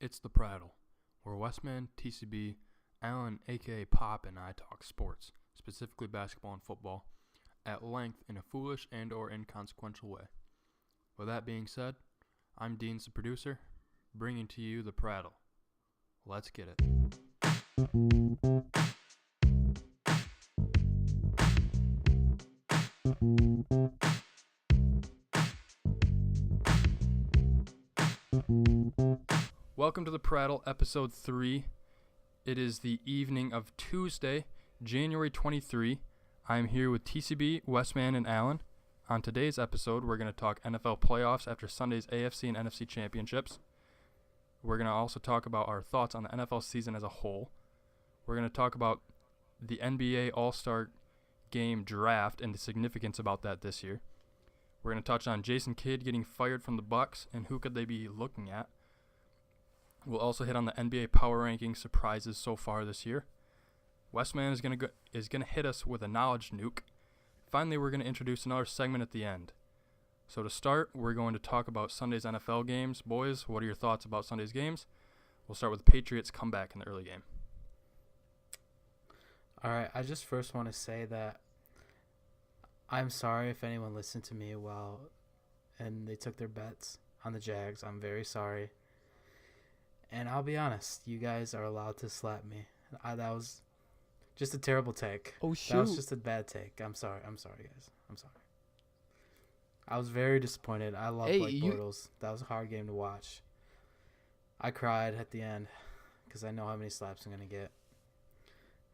It's the Prattle, where Westman, TCB, Allen, aka Pop, and I talk sports, specifically basketball and football, at length in a foolish and or inconsequential way. With that being said, I'm Dean's the producer, bringing to you the Prattle. Let's get it. Welcome to the Prattle, episode 3. It is the evening of Tuesday, January 23. I'm here with TCB, Westman, and Allen. On today's episode, we're going to talk NFL playoffs after Sunday's AFC and NFC championships. We're going to also talk about our thoughts on the NFL season as a whole. We're going to talk about the NBA All-Star Game draft and the significance about that this year. We're going to touch on Jason Kidd getting fired from the Bucks and who could they be looking at. We'll also hit on the NBA power ranking surprises so far this year. Westman is going to hit us with a knowledge nuke. Finally, we're going to introduce another segment at the end. So to start, we're going to talk about Sunday's NFL games. Boys, what are your thoughts about Sunday's games? We'll start with the Patriots' comeback in the early game. All right, I just first want to say that I'm sorry if anyone listened to me and they took their bets on the Jags. I'm very sorry. And I'll be honest, you guys are allowed to slap me. That was just a terrible take. Oh, shoot. That was just a bad take. I'm sorry, guys. I'm sorry. I was very disappointed. I love Blake Bortles. That was a hard game to watch. I cried at the end because I know how many slaps I'm going to get.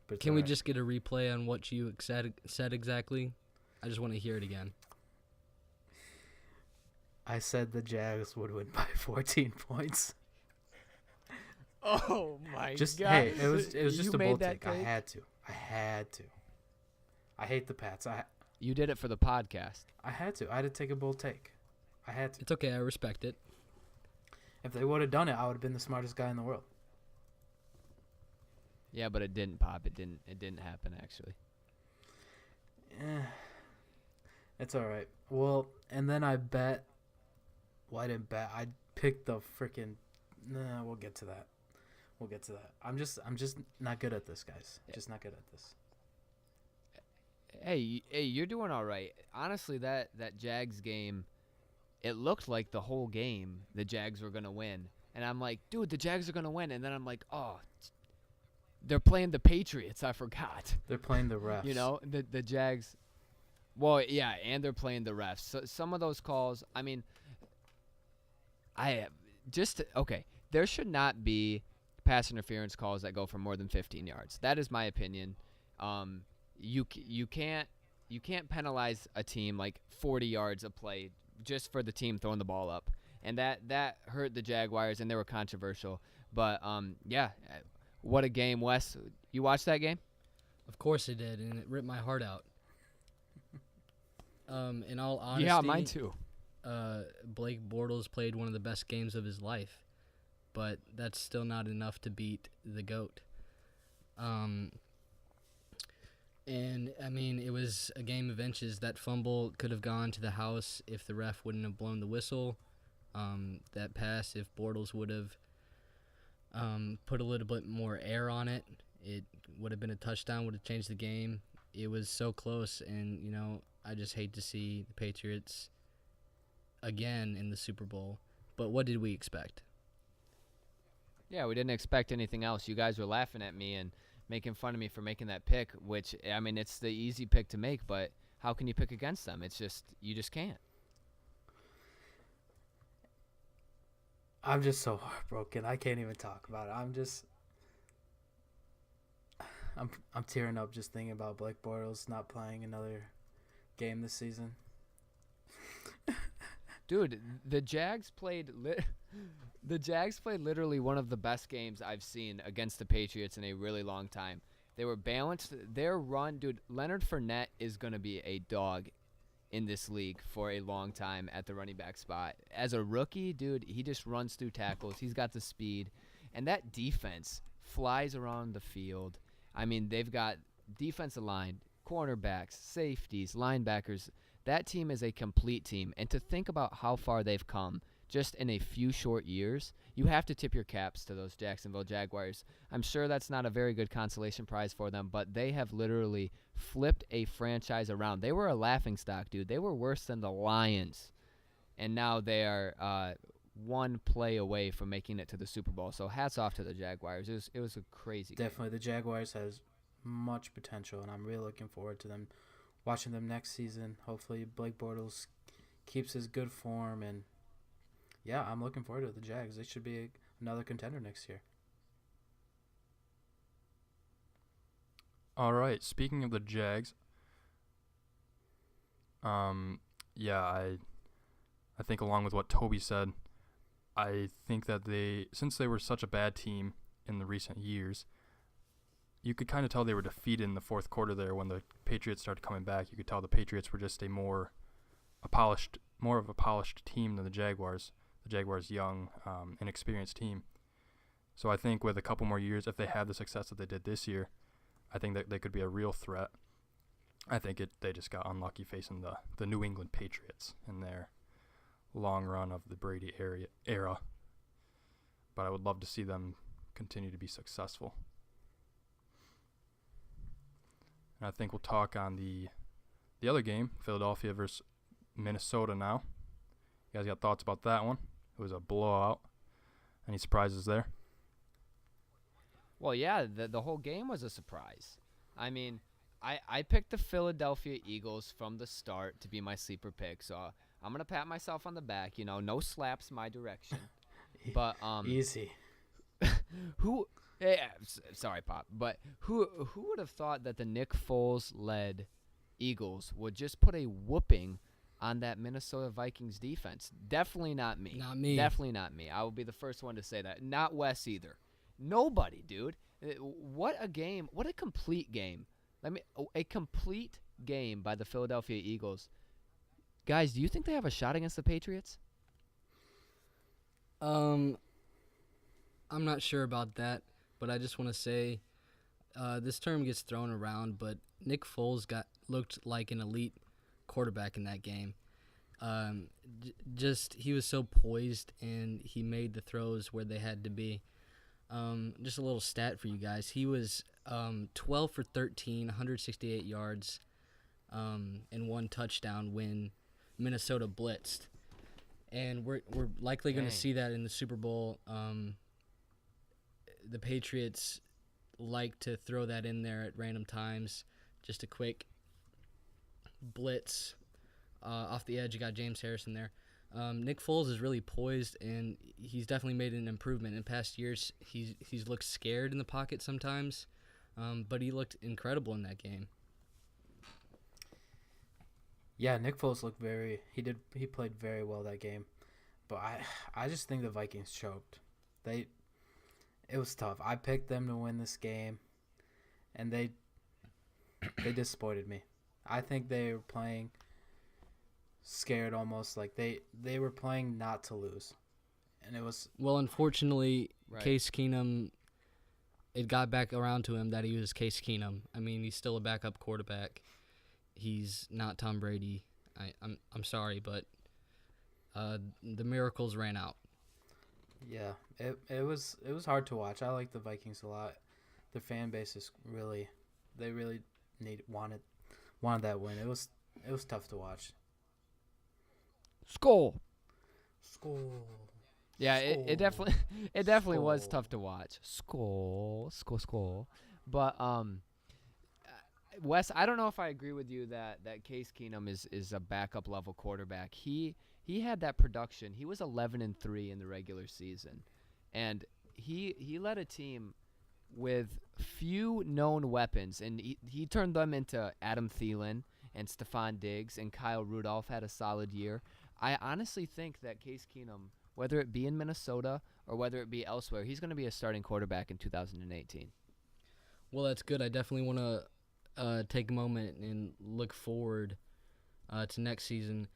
But Can we just get a replay on what you said exactly? I just want to hear it again. I said the Jags would win by 14 points. Oh my God! Hey, it was just a bold take. I had to. I hate the Pats. You did it for the podcast. I had to take a bold take. I had to. It's okay. I respect it. If they would have done it, I would have been the smartest guy in the world. Yeah, but it didn't pop. It didn't happen actually. It's all right. Well, and then I bet. Well, I didn't bet. I picked the freaking. Nah, we'll get to that. I'm just not good at this, guys. Just not good at this. Hey, you're doing all right. Honestly, that Jags game, it looked like the whole game the Jags were gonna win, and I'm like, dude, the Jags are gonna win, and then I'm like, oh, they're playing the Patriots. I forgot. They're playing the refs. You know, the Jags. Well, yeah, and they're playing the refs. So some of those calls, I mean, there should not be pass interference calls that go for more than 15 yards. That is my opinion. You can't penalize a team like 40 yards of play just for the team throwing the ball up, and that hurt the Jaguars, and they were controversial. But yeah, what a game, Wes. You watched that game? Of course it did, and it ripped my heart out. In all honesty, yeah, mine too. Blake Bortles played one of the best games of his life, but that's still not enough to beat the GOAT. And, I mean, it was a game of inches. That fumble could have gone to the house if the ref wouldn't have blown the whistle. That pass, if Bortles would have put a little bit more air on it, it would have been a touchdown, would have changed the game. It was so close, and, you know, I just hate to see the Patriots again in the Super Bowl. But what did we expect? Yeah, we didn't expect anything else. You guys were laughing at me and making fun of me for making that pick, which, I mean, it's the easy pick to make, but how can you pick against them? It's just, you just can't. I'm just so heartbroken. I can't even talk about it. I'm tearing up just thinking about Blake Bortles not playing another game this season. Dude, the Jags played literally one of the best games I've seen against the Patriots in a really long time. They were balanced. Their run, dude, Leonard Fournette is going to be a dog in this league for a long time at the running back spot. As a rookie, dude, he just runs through tackles. He's got the speed. And that defense flies around the field. I mean, they've got defensive line, cornerbacks, safeties, linebackers. That team is a complete team. And to think about how far they've come just in a few short years, you have to tip your caps to those Jacksonville Jaguars. I'm sure that's not a very good consolation prize for them, but they have literally flipped a franchise around. They were a laughingstock, dude. They were worse than the Lions, and now they are one play away from making it to the Super Bowl. So hats off to the Jaguars. It was a crazy Definitely, the Jaguars has much potential, and I'm really looking forward to them, watching them next season. Hopefully, Blake Bortles keeps his good form, and yeah, I'm looking forward to it. The Jags. They should be another contender next year. All right. Speaking of the Jags, yeah, I think along with what Toby said, I think that since they were such a bad team in the recent years, you could kind of tell they were defeated in the fourth quarter there when the Patriots started coming back. You could tell the Patriots were just more of a polished team than the Jaguars. The Jaguars, young, inexperienced team. So I think with a couple more years, if they have the success that they did this year, I think that they could be a real threat. I think they just got unlucky facing the New England Patriots in their long run of the Brady era. But I would love to see them continue to be successful. And I think we'll talk on the other game, Philadelphia versus Minnesota now. You guys got thoughts about that one? It was a blowout. Any surprises there? Well, yeah, the whole game was a surprise. I mean, I picked the Philadelphia Eagles from the start to be my sleeper pick, so I'm going to pat myself on the back. No slaps my direction. But Easy. sorry, Pop, but who would have thought that the Nick Foles-led Eagles would just put a whooping on that Minnesota Vikings defense? Definitely not me. Not me. Definitely not me. I will be the first one to say that. Not Wes either. Nobody, dude. What a game. What a complete game. A complete game by the Philadelphia Eagles. Guys, do you think they have a shot against the Patriots? I'm not sure about that, but I just want to say this term gets thrown around, but Nick Foles looked like an elite quarterback in that game. He was so poised, and he made the throws where they had to be. Just a little stat for you guys. He was 12 for 13, 168 yards, and one touchdown when Minnesota blitzed. And we're likely going to see that in the Super Bowl. The Patriots like to throw that in there at random times. Just a quick blitz off the edge. You got James Harrison there. Nick Foles is really poised, and he's definitely made an improvement. In past years, he's looked scared in the pocket sometimes, but he looked incredible in that game. Yeah, Nick Foles he played very well that game. But I just think the Vikings choked. It was tough. I picked them to win this game, and they disappointed me. I think they were playing scared almost, like they were playing not to lose. And it was unfortunately, right. Case Keenum, it got back around to him that he was Case Keenum. I mean, he's still a backup quarterback. He's not Tom Brady. I'm sorry, but the miracles ran out. Yeah, it was hard to watch. I like the Vikings a lot. Their fan base is really wanted that win. It was tough to watch. Skull. Skull. Yeah, it definitely was Skull. tough to watch. Skull. But Wes, I don't know if I agree with you that Case Keenum is a backup level quarterback. He had that production. He was 11-3 in the regular season, and he led a team with few known weapons, and he turned them into Adam Thielen and Stephon Diggs, and Kyle Rudolph had a solid year. I honestly think that Case Keenum, whether it be in Minnesota or whether it be elsewhere, he's going to be a starting quarterback in 2018. Well, that's good. I definitely want to take a moment and look forward to next season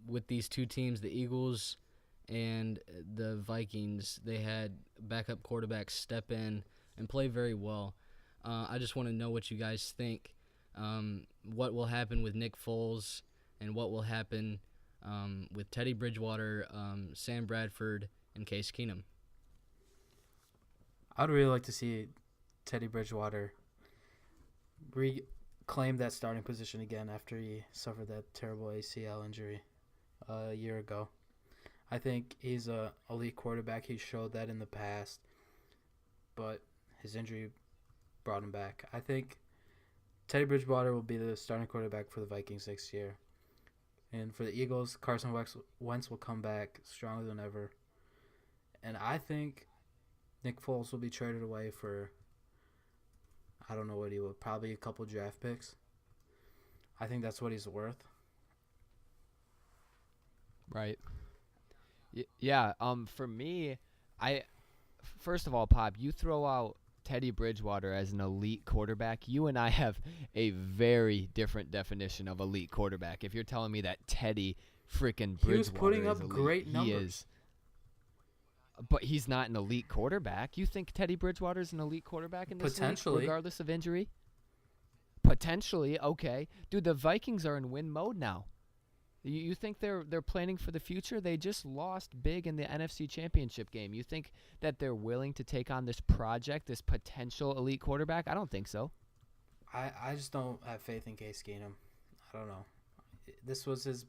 with these two teams, the Eagles and the Vikings. They had backup quarterbacks step in and play very well. I just want to know what you guys think. What will happen with Nick Foles and what will happen with Teddy Bridgewater, Sam Bradford, and Case Keenum. I'd really like to see Teddy Bridgewater reclaim that starting position again after he suffered that terrible ACL injury a year ago. I think he's a elite quarterback. He showed that in the past, but his injury brought him back. I think Teddy Bridgewater will be the starting quarterback for the Vikings next year. And for the Eagles, Carson Wentz will come back stronger than ever. And I think Nick Foles will be traded away for, I don't know what he will, probably a couple draft picks. I think that's what he's worth. Right. Yeah. For me, first of all, Pop, you throw out Teddy Bridgewater as an elite quarterback. You and I have a very different definition of elite quarterback. If you're telling me that Teddy freaking Bridgewater He was putting up is elite, great he numbers. is. But he's not an elite quarterback. You think Teddy Bridgewater is an elite quarterback in this league, Potentially. regardless of injury? Potentially, okay. Dude, the Vikings are in win mode now. You think they're planning for the future? They just lost big in the NFC Championship game. You think that they're willing to take on this project, this potential elite quarterback? I don't think so. I just don't have faith in Case Keenum. I don't know. This was his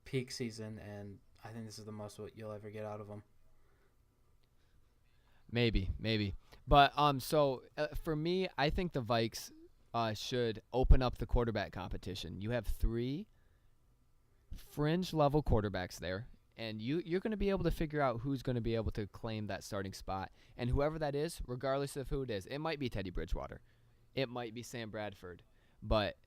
peak season, and I think this is the most what you'll ever get out of him. Maybe. But for me, I think the Vikes should open up the quarterback competition. You have 3 fringe level quarterbacks there, and you're going to be able to figure out who's going to be able to claim that starting spot. And whoever that is, regardless of who it is, it might be Teddy Bridgewater, it might be Sam Bradford, but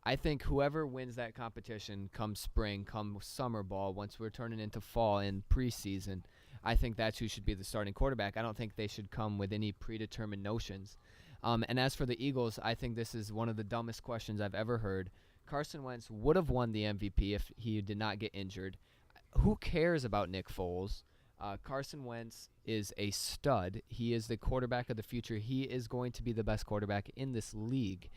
I think whoever wins that competition come spring, come summer ball, once we're turning into fall in preseason, I think that's who should be the starting quarterback. I don't think they should come with any predetermined notions. And as for the Eagles, I think this is one of the dumbest questions I've ever heard. Carson Wentz would have won the MVP if he did not get injured. Who cares about Nick Foles? Carson Wentz is a stud. He is the quarterback of the future. He is going to be the best quarterback in this league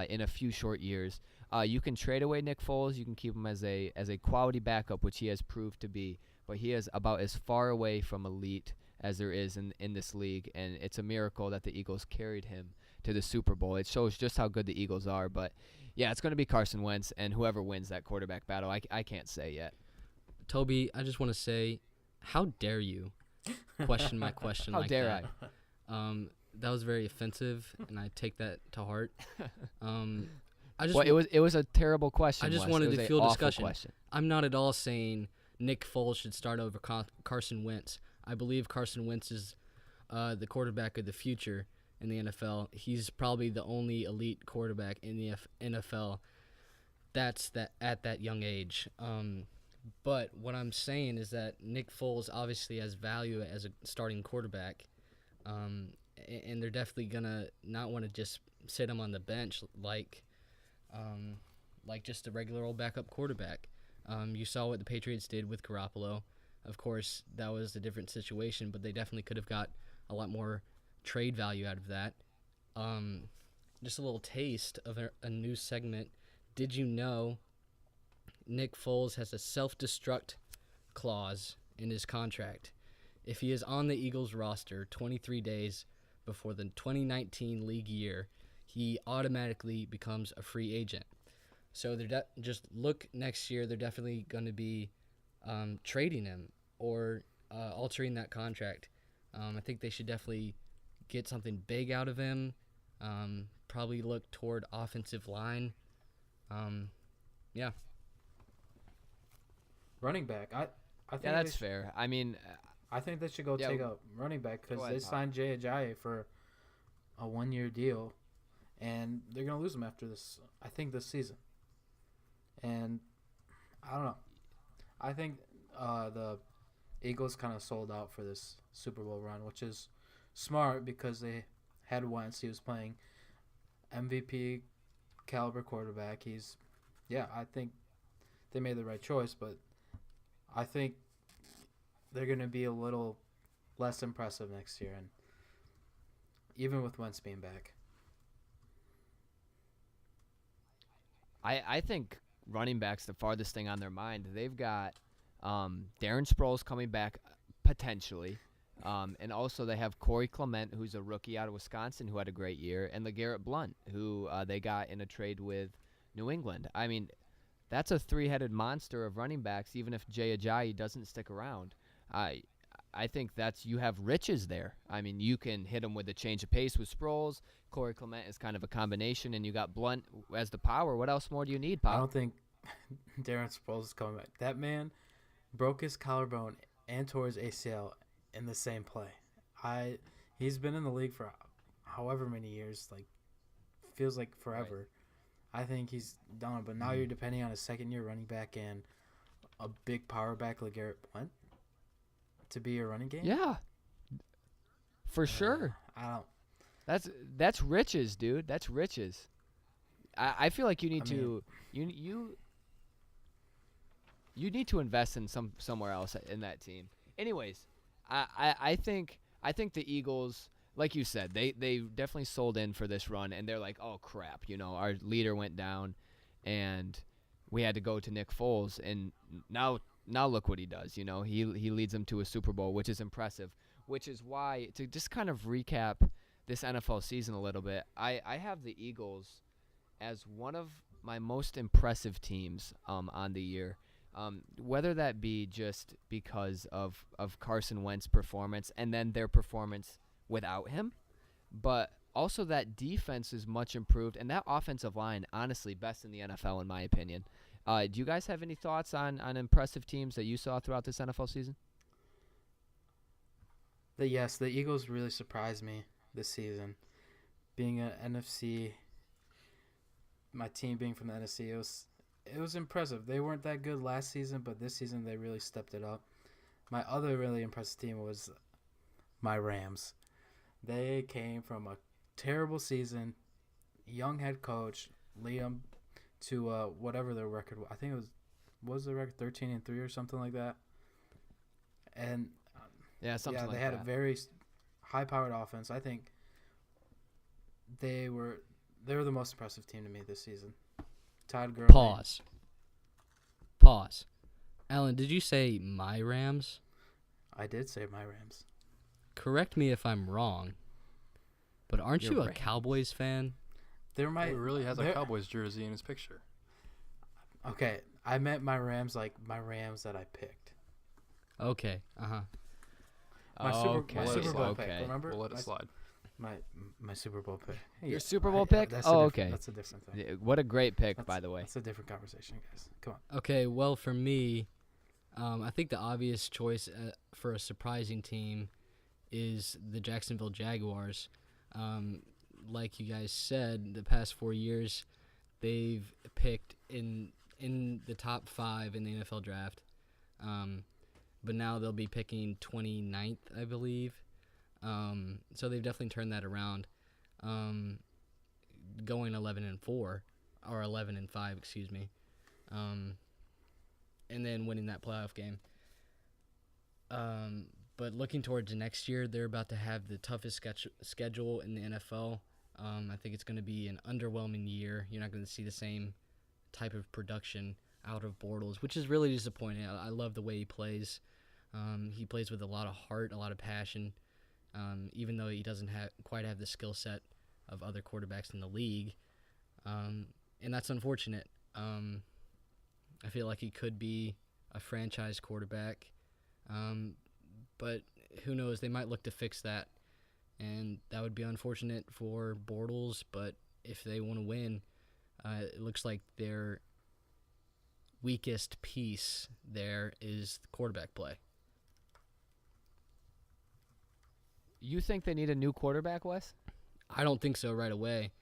in a few short years. You can trade away Nick Foles. You can keep him as a quality backup, which he has proved to be. But he is about as far away from elite as there is in this league, and it's a miracle that the Eagles carried him to the Super Bowl. It shows just how good the Eagles are. But, yeah, it's going to be Carson Wentz, and whoever wins that quarterback battle, I can't say yet. Toby, I just want to say, how dare you question my question How like dare that? I? That was very offensive, and I take that to heart. It was a terrible question. I just Wes. wanted It was to a feel awful discussion. Question. I'm not at all saying Nick Foles should start over Carson Wentz. I believe Carson Wentz is the quarterback of the future in the NFL. He's probably the only elite quarterback in the NFL that's at that young age. But what I'm saying is that Nick Foles obviously has value as a starting quarterback, and they're definitely gonna not want to just sit him on the bench like just a regular old backup quarterback. You saw what the Patriots did with Garoppolo. Of course, that was a different situation, but they definitely could have got a lot more trade value out of that. Just a little taste of a new segment. Did you know Nick Foles has a self-destruct clause in his contract? If he is on the Eagles roster 23 days before the 2019 league year, he automatically becomes a free agent. So just look next year. They're definitely going to be trading him or altering that contract. I think they should definitely get something big out of him. Probably look toward offensive line. Yeah. Running back. I think Yeah, that's fair. I mean, I think they should go take a running back because they signed Jay Ajayi for a 1-year deal, and they're gonna lose him after this. I think this season. And I don't know. I think the Eagles kind of sold out for this Super Bowl run, which is smart because they had Wentz. He was playing MVP caliber quarterback. I think they made the right choice, but I think they're going to be a little less impressive next year, and even with Wentz being back. I think running back's the farthest thing on their mind. They've got Darren Sproles coming back potentially. And also they have Corey Clement, who's a rookie out of Wisconsin, who had a great year, and LeGarrette Blount, who they got in a trade with New England. I mean, that's a three-headed monster of running backs. Even if Jay Ajayi doesn't stick around, I think you have riches there. I mean, you can hit him with a change of pace with Sproles. Corey Clement is kind of a combination, and you got Blount as the power. What else more do you need, Pop? I don't think Darren Sproles is coming back. That man broke his collarbone and tore his ACL in the same play. He's been in the league for however many years, like feels like forever. Right. I think he's done. But now you're depending on a second-year running back and a big power back like LeGarrette Blount to be your running game. Yeah, for sure. I don't. That's riches, dude. That's riches. I feel like you need to you need to invest in somewhere else in that team. Anyways, I think the Eagles, like you said, they definitely sold in for this run, and they're like, oh crap, our leader went down, and we had to go to Nick Foles, and now look what he does. He leads them to a Super Bowl, which is impressive. Which is why, to just kind of recap this NFL season a little bit, I have the Eagles as one of my most impressive teams on the year. Whether that be just because of Carson Wentz's performance and then their performance without him, but also that defense is much improved, and that offensive line, honestly, best in the NFL in my opinion. Do you guys have any thoughts on impressive teams that you saw throughout this NFL season? Yes, the Eagles really surprised me this season. Being an NFC, my team being from the NFC, it was impressive. They weren't that good last season, but this season they really stepped it up. My other really impressive team was my Rams. They came from a terrible season, young head coach, Liam, to whatever their record was. I think it was the record 13-3 or something like that. And they had a very high-powered offense. I think they were the most impressive team to me this season. Todd Gurley. Pause. Alan, did you say my Rams? I did say my Rams. Correct me if I'm wrong, but aren't you a Cowboys fan? He really has a Cowboys jersey in his picture. Okay, I meant my Rams like my Rams that I picked. Okay, uh-huh. My Super Bowl pick, remember? We'll let it slide. My Super Bowl pick. Your Super Bowl pick? Okay. That's a different thing. What a great pick, by the way. That's a different conversation, guys. Come on. Okay, well, for me, I think the obvious choice for a surprising team is the Jacksonville Jaguars. Like you guys said, the past 4 years, they've picked in the top 5 in the NFL draft. But now they'll be picking 29th, I believe. So they've definitely turned that around. Going 11-4 or 11-5, excuse me. And then winning that playoff game. But looking towards next year, they're about to have the toughest schedule in the NFL. I think it's going to be an underwhelming year. You're not going to see the same type of production out of Bortles, which is really disappointing. I love the way he plays. He plays with a lot of heart, a lot of passion, even though he doesn't quite have the skill set of other quarterbacks in the league. And that's unfortunate. I feel like he could be a franchise quarterback. But who knows? They might look to fix that. And that would be unfortunate for Bortles. But if they want to win, it looks like their weakest piece there is the quarterback play. You think they need a new quarterback, Wes? I don't think so right away.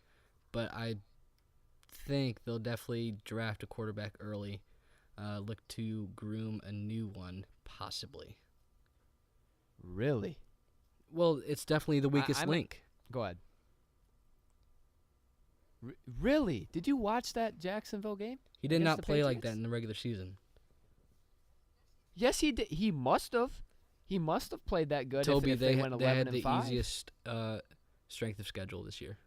But I think they'll definitely draft a quarterback early. Look to groom a new one, possibly. Really? Well, it's definitely the weakest link. Go ahead. Really? Did you watch that Jacksonville game? He did not play like that in the regular season. Yes, he did. He must have. He must have played that good. Toby, if they went 11-5. They had the easiest strength of schedule this year.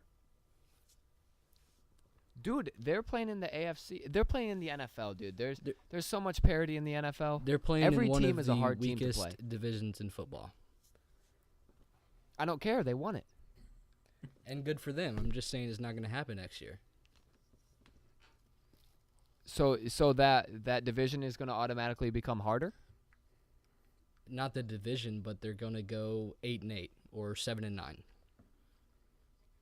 Dude, they're playing in the AFC. They're playing in the NFL, dude. There's so much parity in the NFL. They're playing Every in one team of is a the hard team to weakest play. divisions in football. I don't care. They won it. And good for them. I'm just saying it's not going to happen next year. So that division is going to automatically become harder? Not the division, but they're going to go 8-8 or 7-9.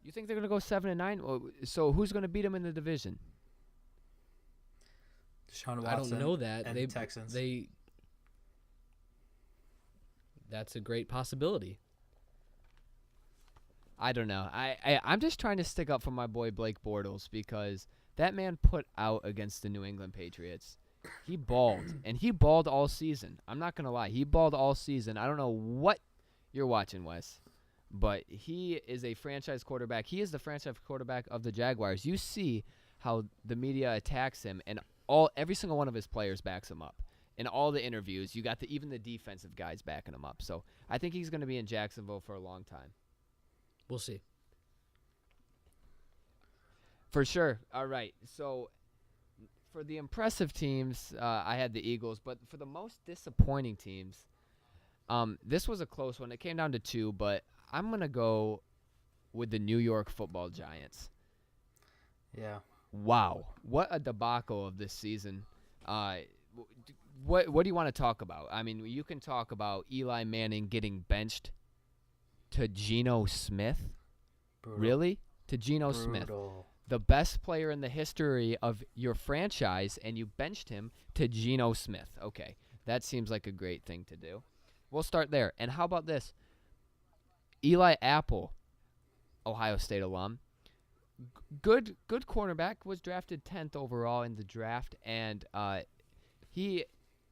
You think they're going to go 7-9? Well, so who's going to beat them in the division? Deshaun Watson. I don't know that. And Texans. That's a great possibility. I don't know. I'm just trying to stick up for my boy Blake Bortles because that man put out against the New England Patriots. He balled, and he balled all season. I'm not going to lie. He balled all season. I don't know what you're watching, Wes, but he is a franchise quarterback. He is the franchise quarterback of the Jaguars. You see how the media attacks him, and every single one of his players backs him up. In all the interviews, you got even the defensive guys backing him up. So I think he's going to be in Jacksonville for a long time. We'll see. For sure. All right. So for the impressive teams, I had the Eagles. But for the most disappointing teams, this was a close one. It came down to 2, but I'm going to go with the New York Football Giants. Yeah. Wow. What a debacle of this season. What do you want to talk about? I mean, you can talk about Eli Manning getting benched to Geno Smith. Brutal. Really? To Geno Smith. The best player in the history of your franchise, and you benched him to Geno Smith. Okay, that seems like a great thing to do. We'll start there. And how about this? Eli Apple, Ohio State alum, good cornerback, was drafted 10th overall in the draft, and he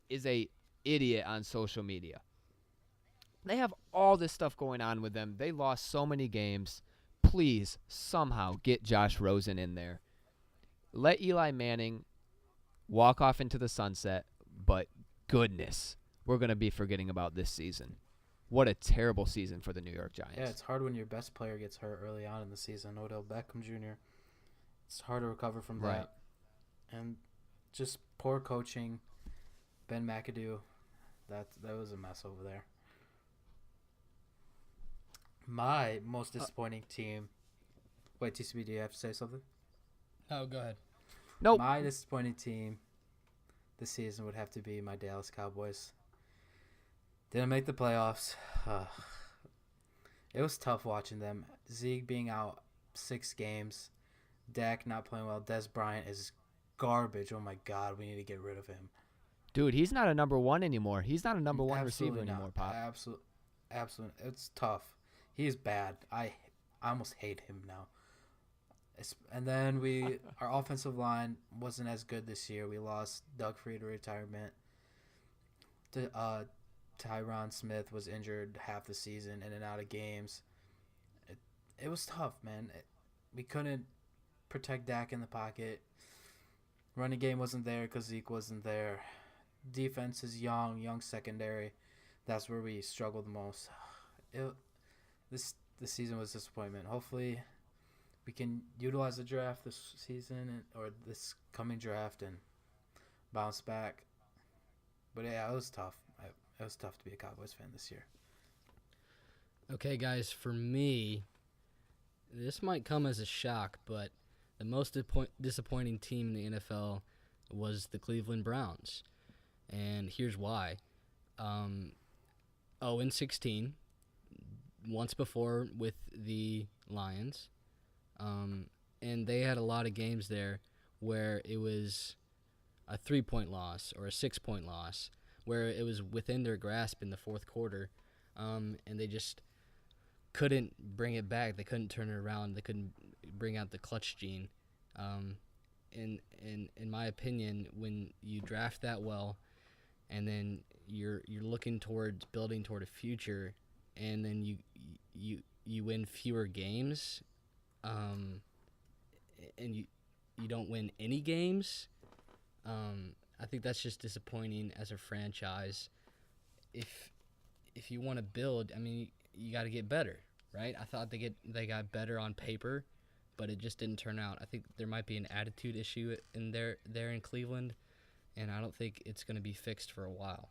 is a idiot on social media. They have all this stuff going on with them. They lost so many games. Please, somehow, get Josh Rosen in there. Let Eli Manning walk off into the sunset, but goodness, we're going to be forgetting about this season. What a terrible season for the New York Giants. Yeah, it's hard when your best player gets hurt early on in the season. Odell Beckham Jr. It's hard to recover from that. And just poor coaching. Ben McAdoo, that was a mess over there. My most disappointing team. Wait, TCB, do you have to say something? Oh, go ahead. Nope. My disappointing team this season would have to be my Dallas Cowboys. Didn't make the playoffs. It was tough watching them. Zeke being out 6 games. Dak not playing well. Des Bryant is garbage. Oh, my God. We need to get rid of him. Dude, he's not a number 1 anymore. He's not a number 1 Absolutely receiver not. anymore, Pop. Absolutely. It's tough. He's bad. I almost hate him now. And then our offensive line wasn't as good this year. We lost Doug Free to retirement. Tyron Smith was injured half the season, in and out of games. It was tough, man. We couldn't protect Dak in the pocket. Running game wasn't there because Zeke wasn't there. Defense is young secondary. That's where we struggled the most. This season was disappointment. Hopefully, we can utilize the draft this season or this coming draft and bounce back. But yeah, it was tough. It was tough to be a Cowboys fan this year. Okay, guys, for me, this might come as a shock, but the most disappointing team in the NFL was the Cleveland Browns. And here's why. 0-16, once before with the Lions. And they had a lot of games there where it was a 3-point loss or a 6-point loss, where it was within their grasp in the fourth quarter, and they just couldn't bring it back. They couldn't turn it around. They couldn't bring out the clutch gene. In my opinion, when you draft that well, and then you're looking towards building toward a future, and then you win fewer games, and you don't win any games. I think that's just disappointing as a franchise. If you want to build, I mean, you got to get better, right? I thought they got better on paper, but it just didn't turn out. I think there might be an attitude issue in there in Cleveland, and I don't think it's going to be fixed for a while.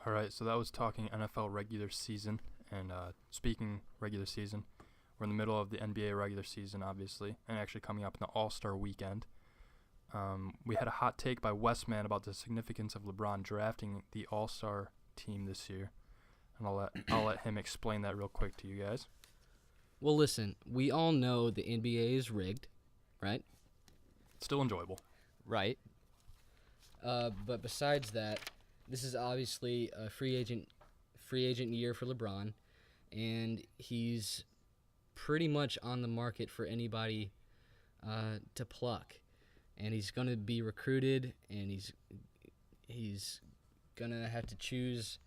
All right, so that was talking NFL regular season. And speaking regular season, we're in the middle of the NBA regular season, obviously, and actually coming up in the All-Star weekend. We had a hot take by Westman about the significance of LeBron drafting the All-Star team this year. And I'll let him explain that real quick to you guys. Well, listen, we all know the NBA is rigged, right? Still enjoyable. Right. But besides that, this is obviously a free agent year for LeBron, and he's pretty much on the market for anybody to pluck. And he's going to be recruited, and he's going to have to choose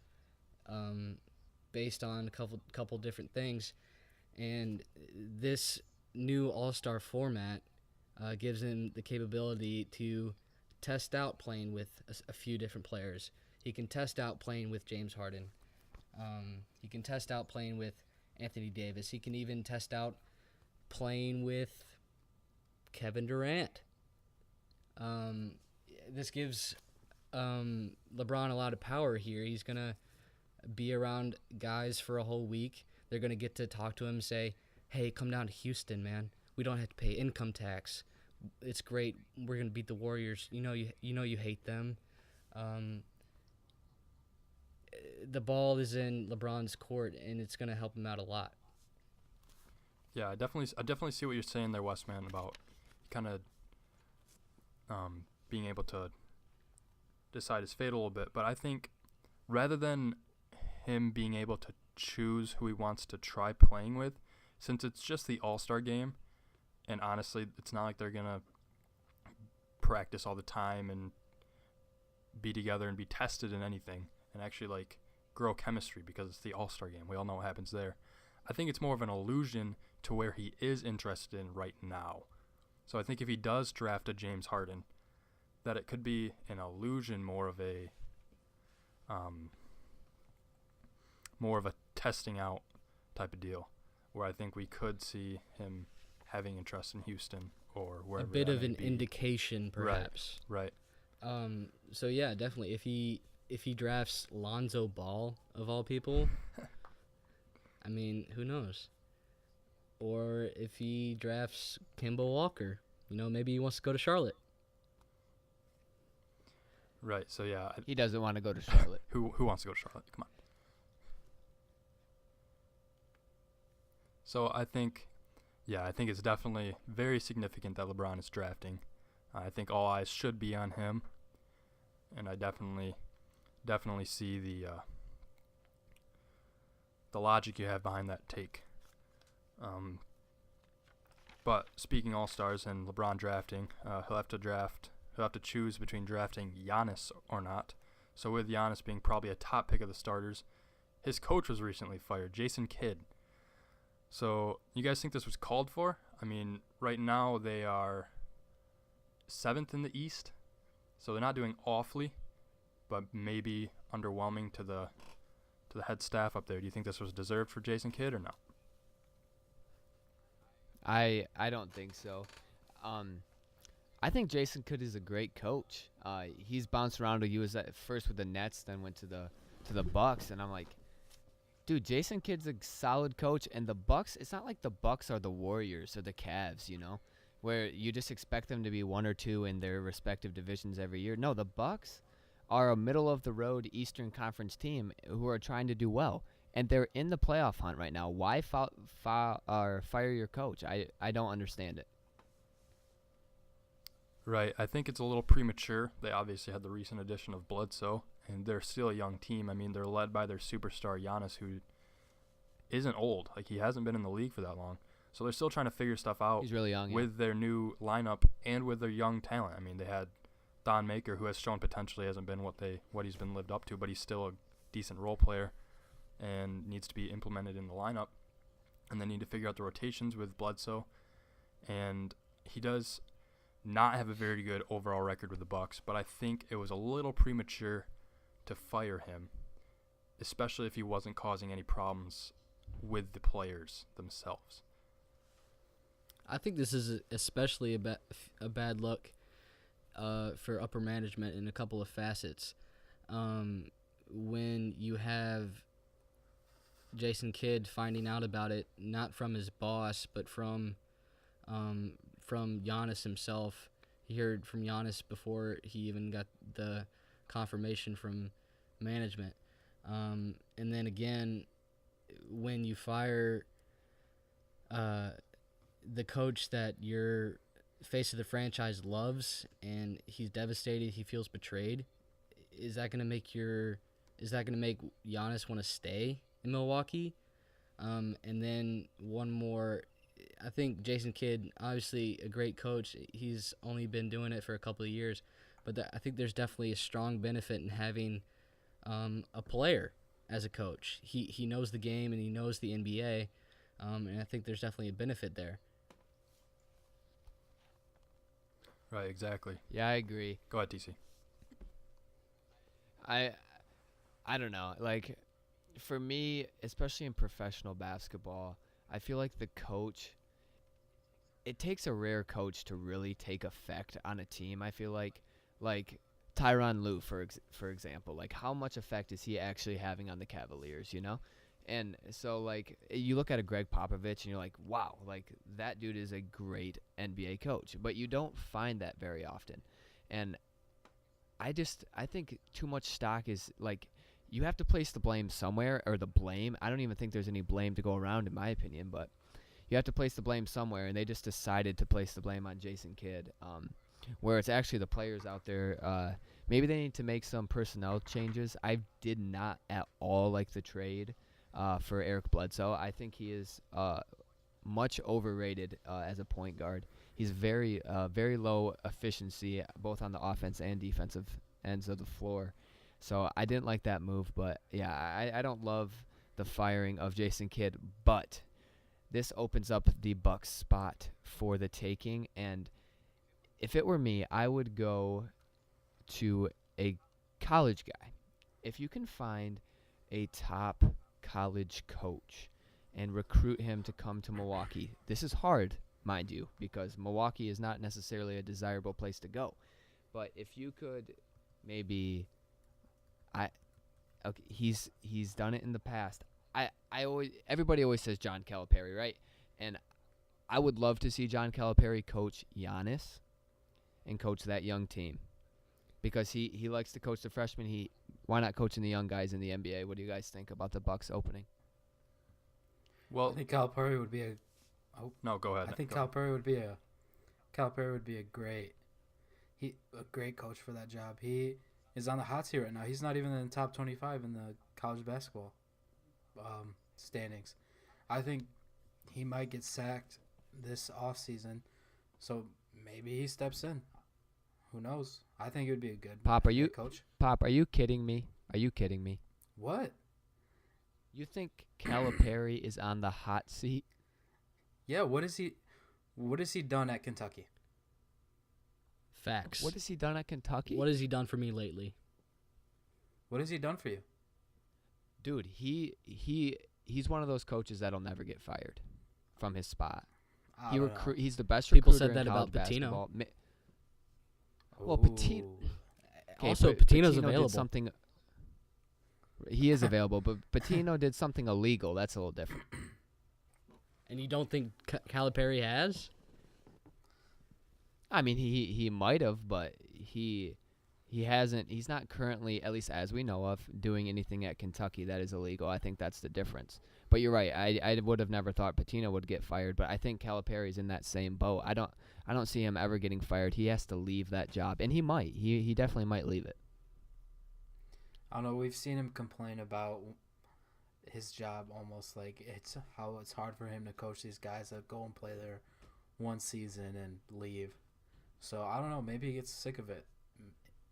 based on a couple different things. And this new All-Star format gives him the capability to test out playing with a few different players. He can test out playing with James Harden. He can test out playing with Anthony Davis. He can even test out playing with Kevin Durant. This gives LeBron a lot of power here. He's going to be around guys for a whole week. They're going to get to talk to him and say, hey, come down to Houston, man. We don't have to pay income tax. It's great. We're going to beat the Warriors. You know you hate them. The ball is in LeBron's court, and it's going to help him out a lot. Yeah, I definitely see what you're saying there, Westman, about kind of being able to decide his fate a little bit. But I think rather than him being able to choose who he wants to try playing with, since it's just the All-Star game, and honestly, it's not like they're going to practice all the time and be together and be tested in anything and actually, like, grow chemistry because it's the All-Star game. We all know what happens there. I think it's more of an illusion to where he is interested in right now. So I think if he does draft a James Harden, that it could be an illusion, more of a testing out type of deal, where I think we could see him having interest in Houston or wherever. A bit of an indication, perhaps. Right. So yeah, definitely. If he drafts Lonzo Ball of all people, I mean, who knows? Or if he drafts Kemba Walker, maybe he wants to go to Charlotte. Right. So yeah, He doesn't want to go to Charlotte. who wants to go to Charlotte? Come on. So I think it's definitely very significant that LeBron is drafting. I think all eyes should be on him, and I definitely see the logic you have behind that take. But speaking All-Stars and LeBron drafting, he'll have to choose between drafting Giannis or not. So with Giannis being probably a top pick of the starters, his coach was recently fired, Jason Kidd. So you guys think this was called for? I mean, right now they are 7th in the East, so they're not doing awfully, but maybe underwhelming to the head staff up there. Do you think this was deserved for Jason Kidd or no? I don't think so. I think Jason Kidd is a great coach. He's bounced around. He was at first with the Nets, then went to the Bucks, and I'm like, dude, Jason Kidd's a solid coach. And the Bucks, it's not like the Bucks are the Warriors or the Cavs, where you just expect them to be 1 or 2 in their respective divisions every year. No, the Bucks are a middle of the road Eastern Conference team who are trying to do well. And they're in the playoff hunt right now. Why fire your coach? I don't understand it. Right. I think it's a little premature. They obviously had the recent addition of Bledsoe, and they're still a young team. I mean, they're led by their superstar Giannis, who isn't old. Like, he hasn't been in the league for that long. So they're still trying to figure stuff out. He's really young, with their new lineup and with their young talent. I mean, they had Thon Maker, who has shown potentially hasn't been what he's been lived up to, but he's still a decent role player and needs to be implemented in the lineup. And they need to figure out the rotations with Bledsoe. And he does not have a very good overall record with the Bucks, but I think it was a little premature to fire him, especially if he wasn't causing any problems with the players themselves. I think this is especially a bad look for upper management in a couple of facets. When you have Jason Kidd finding out about it, not from his boss, but from Giannis himself. He heard from Giannis before he even got the confirmation from management. And then again, when you fire the coach that your face of the franchise loves and he's devastated, he feels betrayed, is that going to make Giannis want to stay in Milwaukee? And then one more, I think Jason Kidd, obviously a great coach. He's only been doing it for a couple of years, but I think there's definitely a strong benefit in having a player as a coach. He knows the game and he knows the NBA, and I think there's definitely a benefit there. Right, exactly. Yeah, I agree. Go ahead, TC. I don't know. Like, for me, especially in professional basketball, I feel like the coach, it takes a rare coach to really take effect on a team. I feel like Tyronn Lue, for example, like how much effect is he actually having on the Cavaliers, you know? And so, like, you look at a Greg Popovich and you're like, wow, like that dude is a great NBA coach. But you don't find that very often. And I think too much stock is, like, you have to place the blame somewhere, or the blame. I don't even think there's any blame to go around, in my opinion, but you have to place the blame somewhere, and they just decided to place the blame on Jason Kidd, where it's actually the players out there. Maybe they need to make some personnel changes. I did not at all like the trade for Eric Bledsoe. I think he is much overrated as a point guard. He's very low efficiency, both on the offense and defensive ends of the floor. So I didn't like that move, but yeah, I don't love the firing of Jason Kidd, but this opens up the Bucks spot for the taking, and if it were me, I would go to a college guy. If you can find a top college coach and recruit him to come to Milwaukee, this is hard, mind you, because Milwaukee is not necessarily a desirable place to go. But if you could maybe, he's done it in the past. Everybody always says John Calipari, right? And I would love to see John Calipari coach Giannis and coach that young team, because he likes to coach the freshmen. Why not coaching the young guys in the NBA? What do you guys think about the Bucks opening? Well, I think Calipari would be a. Oh, no, go ahead. I think Go ahead. Calipari would be a great coach for that job. He is on the hot seat right now. He's not even in the top 25 in the college basketball standings. I think he might get sacked this offseason, so maybe he steps in. Who knows? I think it would be a good coach. Pop, are you kidding me? Are you kidding me? What? You think Calipari is on the hot seat? Yeah, what has he done at Kentucky? Facts. What has he done at Kentucky? What has he done for me lately? What has he done for you? Dude, he's one of those coaches that'll never get fired from his spot. He's the best People recruiter said that in college about Pitino. basketball. Well, Pitino. Okay, Also, but Pitino's Pitino available. Did something. He is available, but Pitino did something illegal. That's a little different. And you don't think Calipari has? I mean, he might have, but he hasn't. He's not currently, at least as we know of, doing anything at Kentucky that is illegal. I think that's the difference. But you're right. I would have never thought Pitino would get fired, but I think Calipari's in that same boat. I don't see him ever getting fired. He has to leave that job, and he might. He definitely might leave it. I don't know. We've seen him complain about his job, almost like it's hard for him to coach these guys that go and play there one season and leave. So I don't know. Maybe he gets sick of it.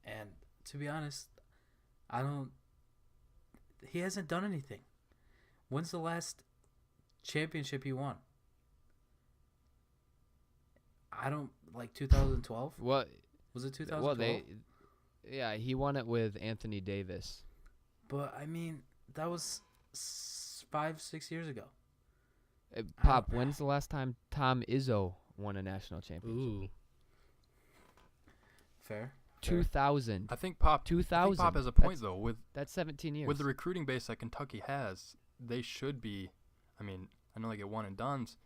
And to be honest, he hasn't done anything. When's the last championship he won? 2012? What? Was it 2012? Well, he won it with Anthony Davis. But I mean, that was 5-6 years ago. Pop, when's the last time Tom Izzo won a national championship? Ooh. Fair. 2000. I think Pop 2000. Pop has a point though. That's 17 years. With the recruiting base that Kentucky has, they should be. I mean, I know they get one and dones,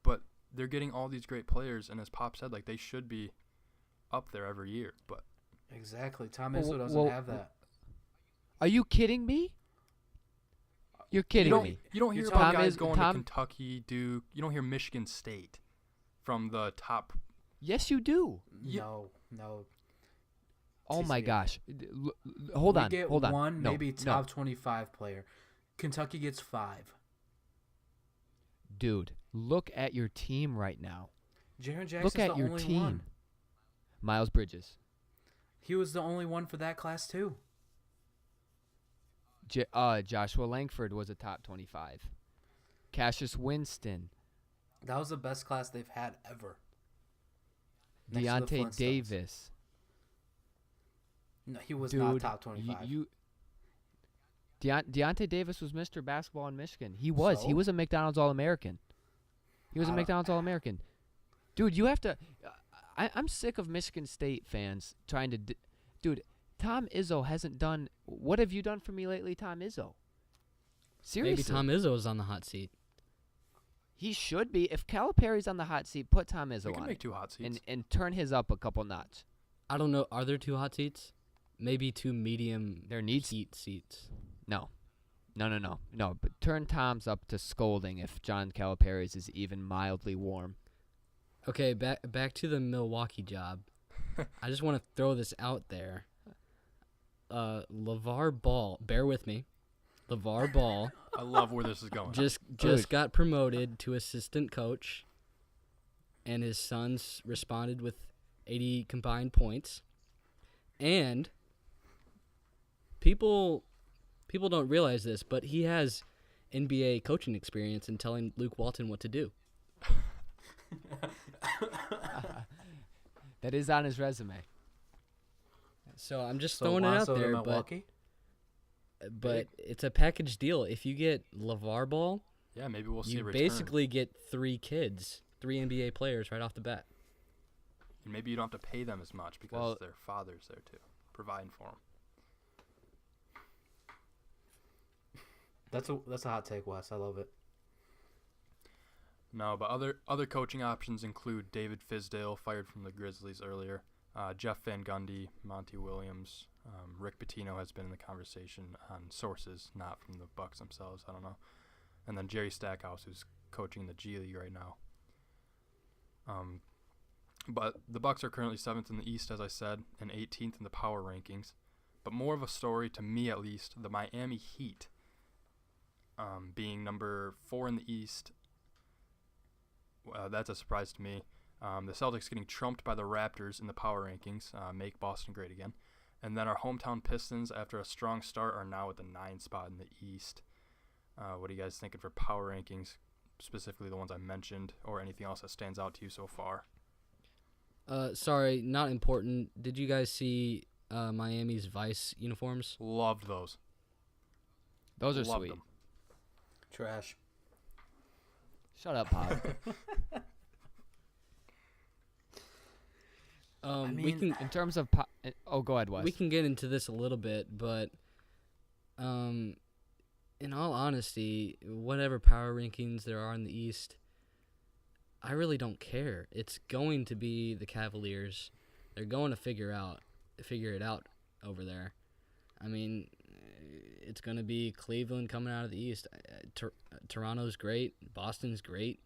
but they're getting all these great players, and as Pop said, like they should be up there every year. But Exactly. Tom Izzo doesn't have that. Are you kidding me? You're kidding me. you don't hear You're about Tom guys is- going Tom- to Kentucky, Duke. You don't hear Michigan State from the top. Yes, you do. No. Oh my TCU. gosh. Hold We on. get Hold on. one, No, maybe no. top 25 player. Kentucky gets 5. Dude, look at your team right now. Jaron Jackson's Look at the your only team. one. Miles Bridges. He was the only one for that class too. Joshua Langford was a top 25. Cassius Winston. That was the best class they've had ever. Next to the Deontay Flintstones. Davis. No, he was Dude, not top 25. Deontay Davis was Mr. Basketball in Michigan. He was. So? He was a McDonald's All-American. He was I a don't- McDonald's All-American. Dude, you have to. I'm sick of Michigan State fans trying to. Dude, Tom Izzo hasn't done. What have you done for me lately, Tom Izzo? Seriously. Maybe Tom Izzo is on the hot seat. He should be. If Calipari's on the hot seat, put Tom We Izzo can on make it 2 hot seats. and turn his up a couple notch. I don't know. Are there 2 hot seats? Maybe 2 medium There needs- heat seats. No. But turn Tom's up to scolding if John Calipari's is even mildly warm. Okay, back to the Milwaukee job. I just want to throw this out there. LeVar Ball, bear with me. LeVar Ball I love where this is going. just got promoted to assistant coach, and his sons responded with 80 combined points. And people don't realize this, but he has NBA coaching experience in telling Luke Walton what to do. That is on his resume. So I'm just So throwing it out Lonzo to there, but Milwaukee? it's a package deal. If you get LeVar Ball, yeah, maybe we'll see you a return. basically get 3 kids, 3 NBA players right off the bat. And maybe you don't have to pay them as much because Well- their father's there too, providing for them. That's a hot take, Wes. I love it. No, but other coaching options include David Fizdale, fired from the Grizzlies earlier, Jeff Van Gundy, Monty Williams, Rick Pitino has been in the conversation on sources, not from the Bucks themselves. I don't know, and then Jerry Stackhouse, who's coaching the G League right now. But the Bucks are currently 7th in the East, as I said, and 18th in the power rankings. But more of a story, to me at least, the Miami Heat being number 4 in the East. That's a surprise to me. The Celtics getting trumped by the Raptors in the power rankings, make Boston great again. And then our hometown Pistons, after a strong start, are now at the 9th spot in the East. What are you guys thinking for power rankings, specifically the ones I mentioned, or anything else that stands out to you so far? Sorry, not important. Did you guys see Miami's Vice uniforms? Loved those. Those are Loved sweet. them. Trash. Shut up, Pop. I We mean, can In terms of go ahead, Wes. we can get into this a little bit, but in all honesty, whatever power rankings there are in the East, I really don't care. It's going to be the Cavaliers. They're going to figure it out over there. I mean, it's going to be Cleveland coming out of the East. Toronto's great. Boston's great.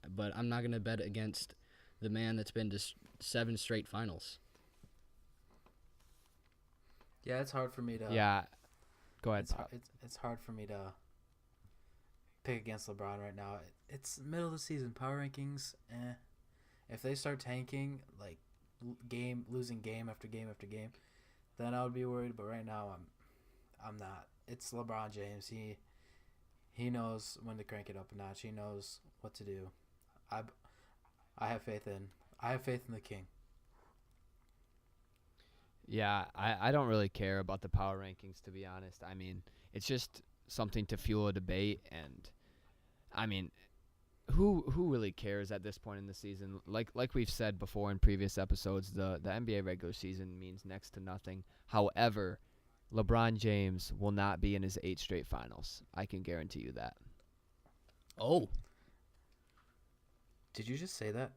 But I'm not going to bet against the man that's been to 7 straight finals. yeah, it's hard for me to. Yeah. Go ahead, It's, Pop. it's hard for me to pick against LeBron right now. It's middle of the season. Power rankings, if they start tanking, like losing game after game after game, then I would be worried. But right now, I'm not. It's LeBron James. He knows when to crank it up a notch. He knows what to do. I have faith in the king. Yeah, I don't really care about the power rankings, to be honest. I mean, it's just something to fuel a debate. And I mean, who really cares at this point in the season? Like we've said before in previous episodes, the NBA regular season means next to nothing. However, LeBron James will not be in his 8 straight finals. I can guarantee you that. Oh, Did you just say that?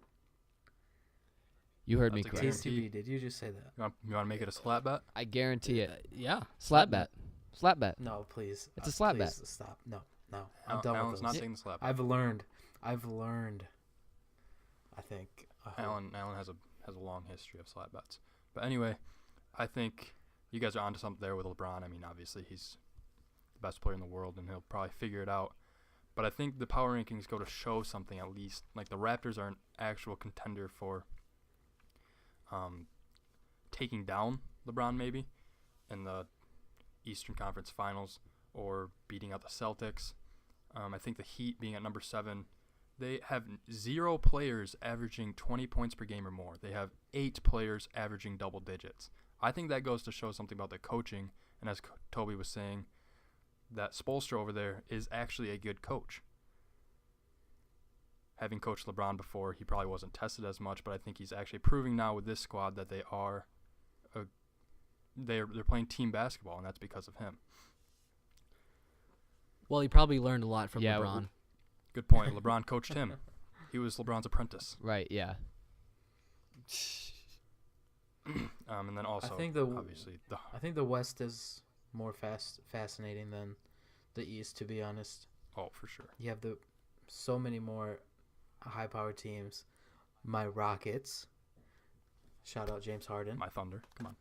You heard me That's a correct. guarantee. TCB, did you just say that? You want to make it a slap bet? I guarantee it. yeah. Slap bet. Slap bet. No, please. It's a slap please bet. Stop. No. I'm done Alan's with not those. taking the slap bet. I've learned. I think. Alan has a long history of slap bets. But anyway, I think you guys are onto something there with LeBron. I mean, obviously he's the best player in the world, and he'll probably figure it out. But I think the power rankings go to show something at least. Like the Raptors are an actual contender for taking down LeBron maybe in the Eastern Conference Finals or beating out the Celtics. I think the Heat being at number 7, they have 0 players averaging 20 points per game or more. They have 8 players averaging double digits. I think that goes to show something about the coaching. And as Toby was saying, that Spoelstra over there is actually a good coach. Having coached LeBron before, he probably wasn't tested as much, but I think he's actually proving now with this squad that they're playing team basketball, and that's because of him. Well, he probably learned a lot from Yeah, LeBron. Good point. LeBron coached him. He was LeBron's apprentice. Right, yeah. And then also, obviously, I think the West is more fascinating than the East, to be honest. oh, for sure. You have so many more high-powered teams. My Rockets. Shout out James Harden. My Thunder. Come on.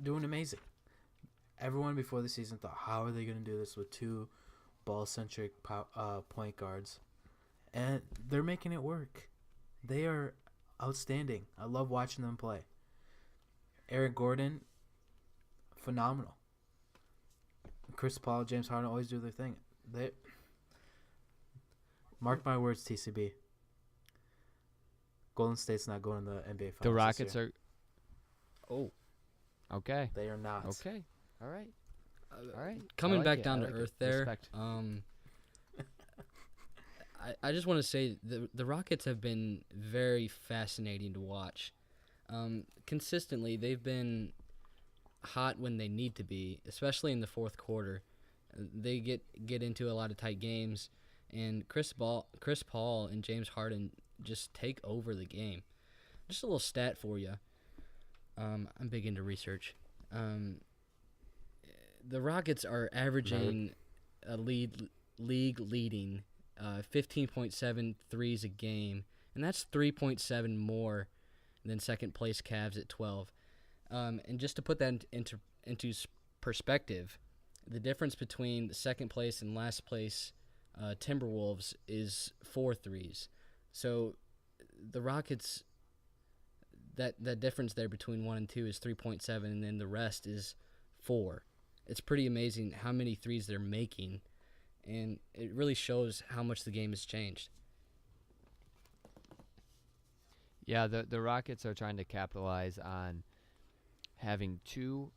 Doing amazing. Everyone before the season thought, how are they going to do this with 2 ball-centric point guards? And they're making it work. They are outstanding. I love watching them play. Eric Gordon, phenomenal. Chris Paul, James Harden always do their thing. Mark my words, TCB. Golden State's not going to the NBA Finals. The Rockets this year. are. Oh. Okay. They are not. Okay. All right. All right. Coming I like back it. down I to like it. earth there. Respect. I just want to say the Rockets have been very fascinating to watch. Consistently, they've been hot when they need to be, especially in the fourth quarter. They get into a lot of tight games, and Chris Paul and James Harden just take over the game. Just a little stat for you. I'm big into research. The Rockets are averaging a league-leading 15.7 threes a game, and that's 3.7 more than second-place Cavs at 12. And just to put that into perspective, the difference between the second place and last place Timberwolves is 4 threes. So the Rockets, that difference there between 1 and 2 is 3.7, and then the rest is 4. It's pretty amazing how many threes they're making, and it really shows how much the game has changed. Yeah, the Rockets are trying to capitalize on having 2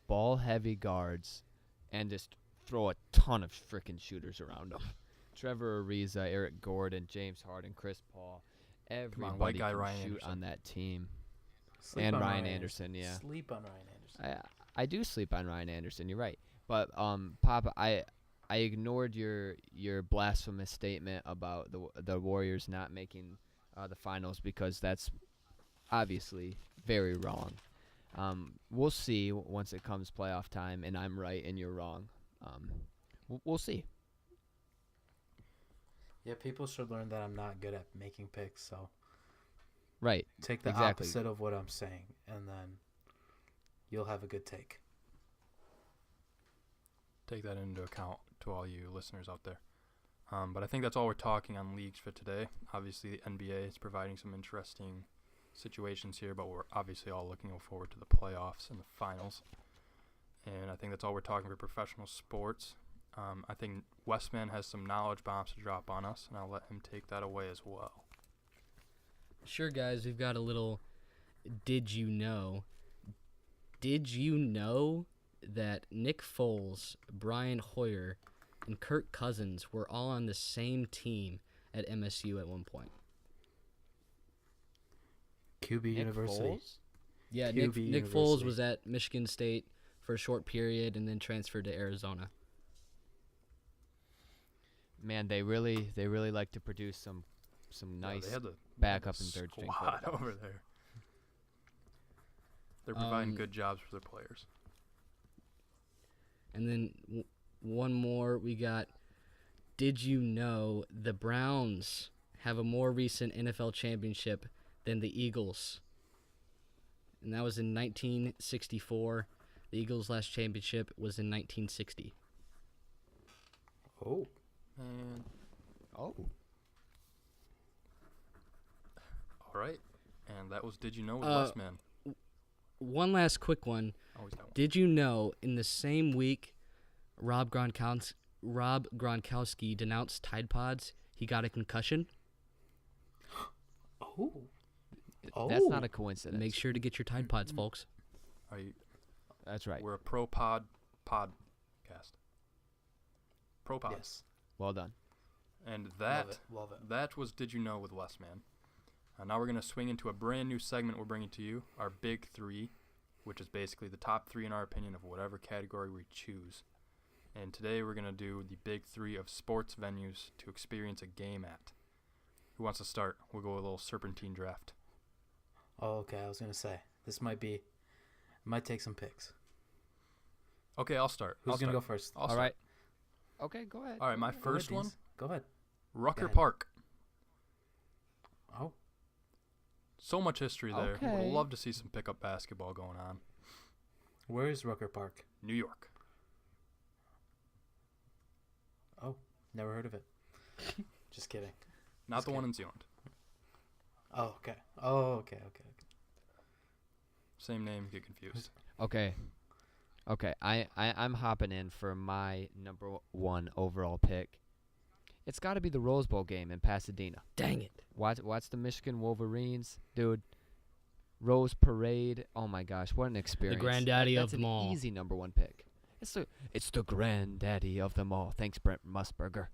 ball-heavy guards and just throw a ton of freaking shooters around them. Trevor Ariza, Eric Gordon, James Harden, Chris Paul. Everybody white guy can Ryan shoot Anderson. on that team. Sleep And on Ryan Anderson, yeah. Sleep on Ryan Anderson. I do sleep on Ryan Anderson. You're right, but Papa, I ignored your blasphemous statement about the Warriors not making the finals because that's obviously very wrong. We'll see once it comes playoff time, and I'm right and you're wrong. We'll see. Yeah, people should learn that I'm not good at making picks, so Right. take the Exactly. opposite of what I'm saying, and then you'll have a good take. Take that into account to all you listeners out there. But I think that's all we're talking on leagues for today. Obviously, the NBA is providing some interesting situations here, but we're obviously all looking forward to the playoffs and the finals. And I think that's all we're talking for professional sports. I think Westman has some knowledge bombs to drop on us, and I'll let him take that away as well. Sure, guys, we've got a little did you know? Did you know that Nick Foles, Brian Hoyer, and Kirk Cousins were all on the same team at MSU at one point? QB Nick University. Foles? Yeah, QB Nick Foles University. was at Michigan State for a short period and then transferred to Arizona. Man, they really like to produce some Yeah, nice they had the backup and third string squad quarterbacks. over there. They're providing Um, good jobs for their players. And then one more we got. Did you know the Browns have a more recent NFL championship than the Eagles? And that was in 1964. The Eagles' last championship was in 1960. Oh. And Oh, all right, and that was Did You Know with Uh, Westman. One last quick one. Always got one. Did you know in the same week Rob Gronkowski denounced Tide Pods, he got a concussion? Oh. that's not a coincidence. Make sure to get your Tide Pods, folks. Are you? That's right. We're a pro podcast. Pro pod. Yes. Well done. And that Love it. that was Did You Know with Westman. Now we're gonna swing into a brand new segment we're bringing to you, our Big Three, which is basically the top three in our opinion of whatever category we choose. And today we're gonna do the Big Three of sports venues to experience a game at. Who wants to start? We'll go with a little serpentine draft. Oh, okay. I was gonna say this might take some picks. Okay, I'll start. Who's I'll gonna start. go first? I'll All start. right. Okay, go ahead. All right, my Go ahead, first one, Deans. Go ahead. Rucker ahead. Park. Oh. So much history there. Would Okay. love to see some pickup basketball going on. Where is Rucker Park? New York. Oh, never heard of it. Just kidding. Not Just the one kidding. in Zealand. Oh, okay. Oh, okay. Same name, get confused. Okay. I'm hopping in for my number one overall pick. It's got to be the Rose Bowl game in Pasadena. Dang it. Watch the Michigan Wolverines, dude. Rose Parade. Oh my gosh, what an experience! granddaddy of That's them all. an easy number one pick. It's the granddaddy of them all. Thanks, Brent Musburger.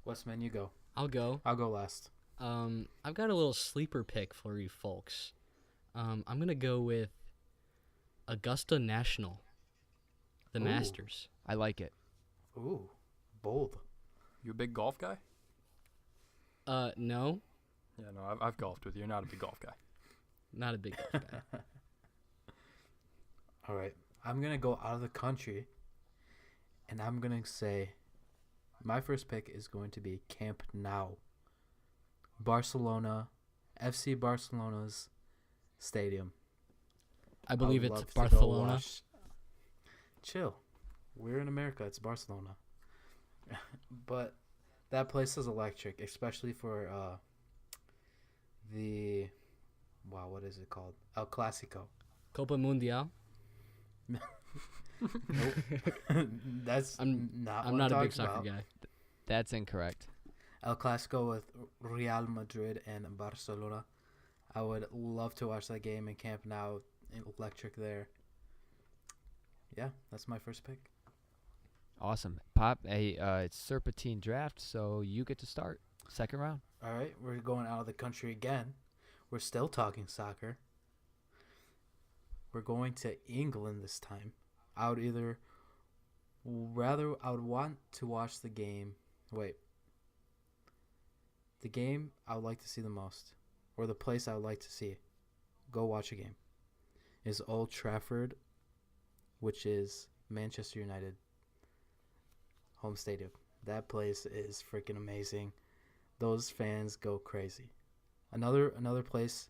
Westman, you go. I'll go. I'll go last. I've got a little sleeper pick for you folks. I'm going to go with Augusta National, the Ooh. Masters. I like it. Ooh, bold. You a big golf guy? No, Yeah, no, I've golfed with you. You're not a big golf guy. not a big golf guy. All right. I'm going to go out of the country, and I'm going to say my first pick is going to be Camp Nou. Barcelona, FC Barcelona's stadium. I believe would it's love to go Barcelona. watch- Chill. We're in America. It's Barcelona. But that place is electric, especially for what is it called? El Clasico. Copa Mundial. Nope. That's I'm not I'm what not a I'm big talking soccer about. guy. That's incorrect. El Clasico with Real Madrid and Barcelona. I would love to watch that game in Camp Nou. Electric there. Yeah, that's my first pick. Awesome. Pop, it's Serpentine Draft, so you get to start. Second round. All right, we're going out of the country again. We're still talking soccer. We're going to England this time. I would want to watch the game. Wait. The game I would like to see the most, or the place I would like to see, go watch a game, is Old Trafford, which is Manchester United home stadium. That place is freaking amazing. Those fans go crazy. Another place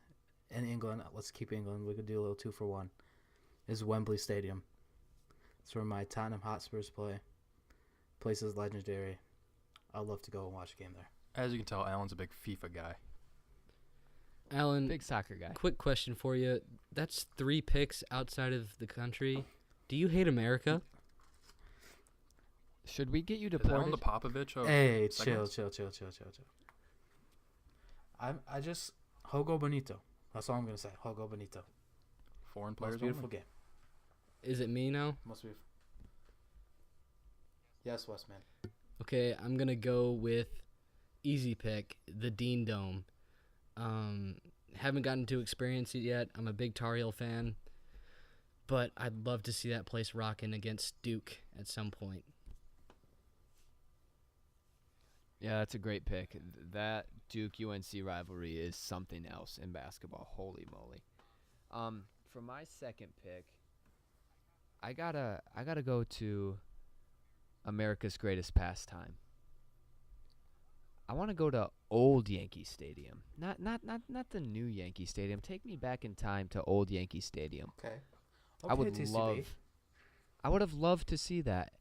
in England, let's keep England, we could do a little 2-for-1, is Wembley Stadium. It's where my Tottenham Hotspurs play. Place is legendary. I'd love to go and watch a game there. As you can tell, Alan's a big FIFA guy. Alan, Big soccer guy. quick question for you. That's 3 picks outside of the country. Do you hate America? Should we get you Is Alan deported? the Popovich of Hey, chill. segments? I just Jogo Bonito. That's all I'm gonna say. Jogo Bonito. Foreign Most players beautiful only? game. Is it me now? Must be. Yes, Westman. Okay, I'm gonna go with easy pick, the Dean Dome. Haven't gotten to experience it yet. I'm a big Tar Heel fan, but I'd love to see that place rocking against Duke at some point. Yeah, that's a great pick. That Duke UNC rivalry is something else in basketball. Holy moly. For my second pick, I gotta go to America's greatest pastime. I want to go to old Yankee Stadium, not the new Yankee Stadium. Take me back in time to old Yankee Stadium. Okay. I would have loved to see that.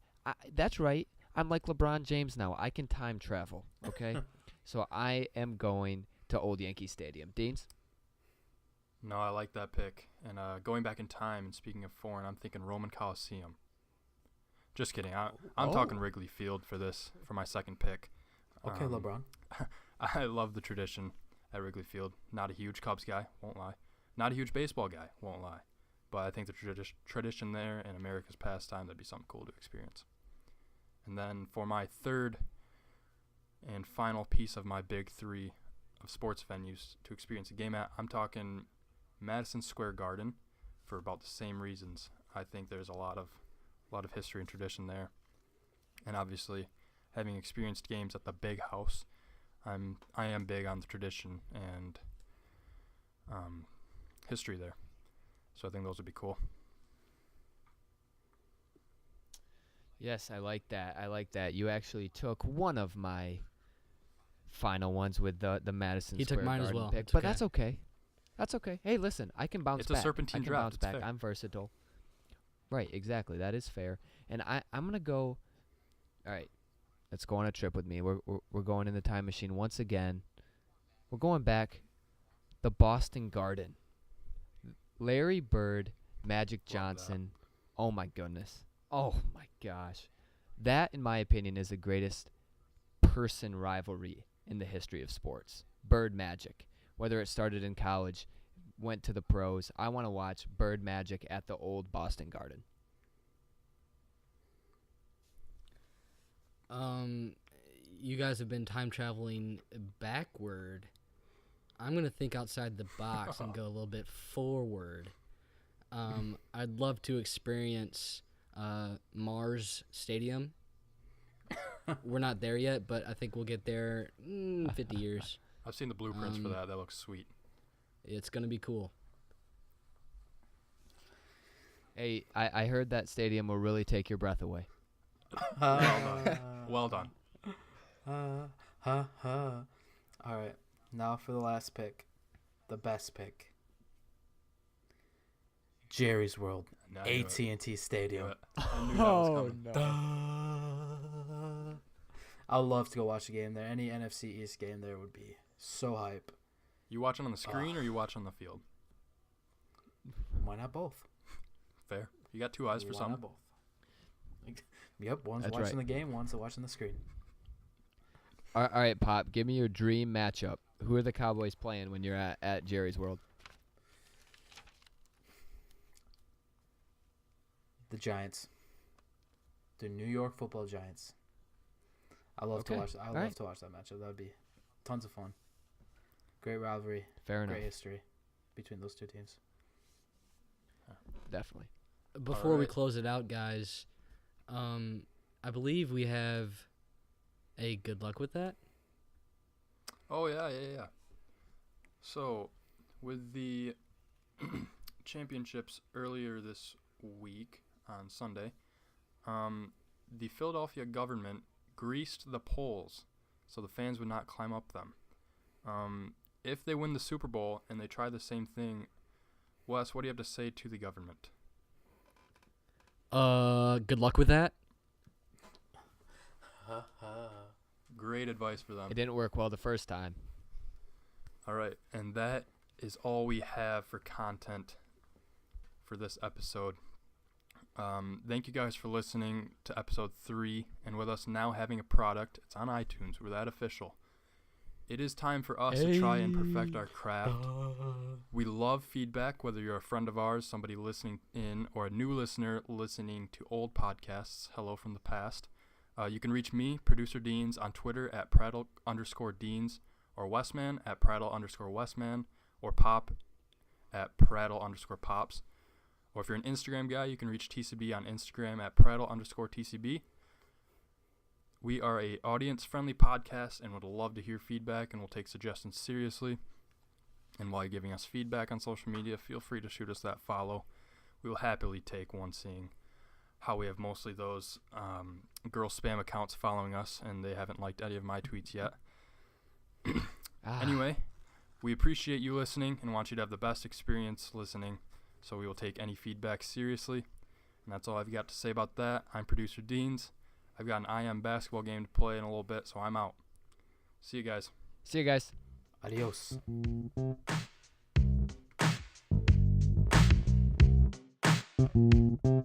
That's right. I'm like LeBron James now. I can time travel. Okay, so I am going to old Yankee Stadium. Deans? No, I like that pick. And going back in time and speaking of foreign, I'm thinking Roman Coliseum. Just kidding. I'm talking Wrigley Field for my second pick. Okay, LeBron. I love the tradition at Wrigley Field. Not a huge Cubs guy, won't lie. Not a huge baseball guy, won't lie. But I think the tradition there and America's pastime, that'd be something cool to experience. And then for my third and final piece of my big three of sports venues to experience a game at, I'm talking Madison Square Garden for about the same reasons. I think there's a lot of history and tradition there. And obviously, having experienced games at the Big House, I am big on the tradition and history there. So I think those would be cool. Yes, I like that. You actually took one of my final ones with the Madison He Square took mine as Garden well. pick, It's but okay. that's okay. That's okay. Hey, listen, I can bounce It's back. a serpentine I can draft. bounce It's back. fair. I'm versatile. Right, exactly. That is fair. And I'm gonna go. All right, let's go on a trip with me. We're going in the time machine once again. We're going back. The Boston Garden. Larry Bird, Magic Johnson. Oh my goodness. Oh my gosh. That, in my opinion, is the greatest person rivalry in the history of sports. Bird Magic. Whether it started in college, went to the pros, I want to watch Bird Magic at the old Boston Garden. You guys have been time traveling backward. I'm gonna think outside the box and go a little bit forward. I'd love to experience Mars Stadium. We're not there yet, but I think we'll get there in 50 years. I've seen the blueprints for that. That looks sweet. It's gonna be cool. Hey, I heard that stadium will really take your breath away. Well done. All right, now for the last pick, the best pick. Jerry's World, No, I knew it. AT&T Stadium. I knew that was coming. I'd love to go watch a game there. Any NFC East game there would be so hype. You watching on the screen or you watch on the field? Why not both? Fair. You got two eyes for Why something. not both? Yep, one's That's watching right. the game, one's watching the screen. All right, Pop, give me your dream matchup. Who are the Cowboys playing when you're at Jerry's World? The Giants. The New York Football Giants. I love to Okay, watch. I all love right. to watch that matchup. That would be tons of fun. Great rivalry. Fair enough. Great history between those two teams. Definitely. Before we Alright. close it out, guys, I believe we have a good luck with that. Oh, yeah. So, with the championships earlier this week on Sunday, the Philadelphia government greased the poles so the fans would not climb up them. If they win the Super Bowl and they try the same thing, Wes, what do you have to say to the government? Good luck with that. Great advice for them. It didn't work well the first time. All right, and that is all we have for content for this episode. Thank you guys for listening to episode 3, and with us now having a product, it's on iTunes. We're that official. it is time for us to try and perfect our craft. We love feedback, whether you're a friend of ours, somebody listening in, or a new listener listening to old podcasts. Hello from the past. You can reach me, Producer Deans, on Twitter at Prattle_Deans, or Westman at Prattle_Westman, or Pop at Prattle_Pops. Or if you're an Instagram guy, you can reach TCB on Instagram at Prattle_TCB. We are a audience-friendly podcast and would love to hear feedback, and we'll take suggestions seriously. And while you're giving us feedback on social media, feel free to shoot us that follow. We will happily take one, seeing how we have mostly those girl spam accounts following us, and they haven't liked any of my tweets yet. Anyway, we appreciate you listening and want you to have the best experience listening, so we will take any feedback seriously. And that's all I've got to say about that. I'm Producer Deans. I've got an IM basketball game to play in a little bit, so I'm out. See you guys. See you guys. Adios. Thank you.